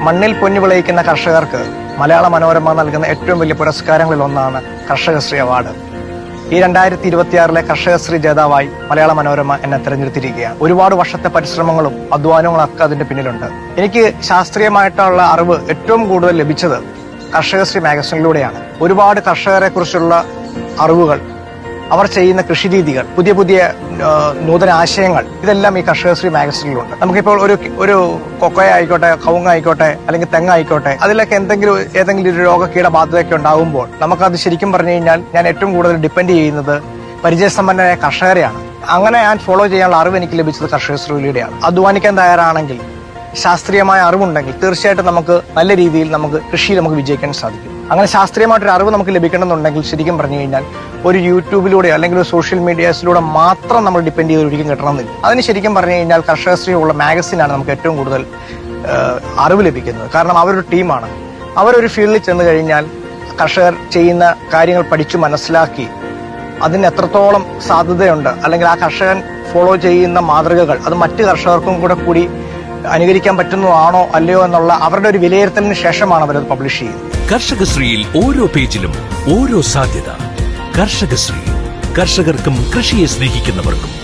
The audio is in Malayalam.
മണ്ണിൽ പൊന്നു വിളയിക്കുന്ന കർഷകർക്ക് മലയാള മനോരമ നൽകുന്ന ഏറ്റവും വലിയ പുരസ്കാരങ്ങളിൽ ഒന്നാണ് കർഷകശ്രീ അവാർഡ്. ഈ 2026 കർഷകശ്രീ ജേതാവായി മലയാള മനോരമ എന്നെ തെരഞ്ഞെടുത്തിരിക്കുകയാണ്. ഒരുപാട് വർഷത്തെ പരിശ്രമങ്ങളും അധ്വാനങ്ങളും ഒക്കെ അതിന്റെ പിന്നിലുണ്ട്. എനിക്ക് ശാസ്ത്രീയമായിട്ടുള്ള അറിവ് ഏറ്റവും കൂടുതൽ ലഭിച്ചത് കർഷകശ്രീ മാഗസിനിലൂടെയാണ്. ഒരുപാട് കർഷകരെ കുറിച്ചുള്ള അറിവുകൾ, അവർ ചെയ്യുന്ന കൃഷിരീതികൾ, പുതിയ പുതിയ നൂതന ആശയങ്ങൾ, ഇതെല്ലാം ഈ കർഷകശ്രീ മാഗസിനിലുണ്ട്. നമുക്കിപ്പോൾ ഒരു കൊക്കോയ ആയിക്കോട്ടെ, കവുങ്ങ് ആയിക്കോട്ടെ, അല്ലെങ്കിൽ തെങ്ങായിക്കോട്ടെ, അതിലൊക്കെ ഏതെങ്കിലും ഒരു രോഗകീട ബാധ്യതയൊക്കെ ഉണ്ടാകുമ്പോൾ നമുക്കത് ശരിക്കും പറഞ്ഞു കഴിഞ്ഞാൽ ഞാൻ ഏറ്റവും കൂടുതൽ ഡിപ്പെൻഡ് ചെയ്യുന്നത് പരിചയസമ്പന്നരായ കർഷകരെയാണ്. അങ്ങനെ ഞാൻ ഫോളോ ചെയ്യാനുള്ള അറിവ് എനിക്ക് ലഭിച്ചത് കർഷകശ്രീയിലൂടെയാണ്. അധ്വാനിക്കാൻ തയ്യാറാണെങ്കിൽ, ശാസ്ത്രീയമായ അറിവുണ്ടെങ്കിൽ തീർച്ചയായിട്ടും നമുക്ക് നല്ല രീതിയിൽ കൃഷിയിൽ വിജയിക്കാൻ സാധിക്കും. അങ്ങനെ ശാസ്ത്രീയമായിട്ടൊരു അറിവ് നമുക്ക് ലഭിക്കണമെന്നുണ്ടെങ്കിൽ ശരിക്കും പറഞ്ഞു കഴിഞ്ഞാൽ ഒരു യൂട്യൂബിലൂടെ അല്ലെങ്കിൽ ഒരു സോഷ്യൽ മീഡിയാസിലൂടെ മാത്രം നമ്മൾ ഡിപ്പെൻഡ് ചെയ്ത് ഒരിക്കലും കിട്ടണമെന്നില്ല. അതിന് ശരിക്കും പറഞ്ഞു കഴിഞ്ഞാൽ കർഷകശ്രീ ഉള്ള മാഗസിനാണ് നമുക്ക് ഏറ്റവും കൂടുതൽ അറിവ് ലഭിക്കുന്നത്. കാരണം അവരൊരു ടീമാണ്. അവരൊരു ഫീൽഡിൽ ചെന്ന് കഴിഞ്ഞാൽ കർഷകർ ചെയ്യുന്ന കാര്യങ്ങൾ പഠിച്ചു മനസ്സിലാക്കി അതിന് എത്രത്തോളം സാധ്യതയുണ്ട്, അല്ലെങ്കിൽ ആ കർഷകൻ ഫോളോ ചെയ്യുന്ന മാതൃകകൾ അത് മറ്റ് കർഷകർക്കും കൂടി അനുകരിക്കാൻ പറ്റുന്നതാണോ അല്ലയോ എന്നുള്ള അവരുടെ ഒരു വിലയിരുത്തലിന് ശേഷമാണ് അവരത് പബ്ലിഷ് ചെയ്യുന്നത്. കർഷകശ്രീയിൽ ഓരോ പേജിലും ഓരോ സാധ്യത. കർഷകശ്രീ, കർഷകർക്കും കൃഷിയെ സ്നേഹിക്കുന്നവർക്കും.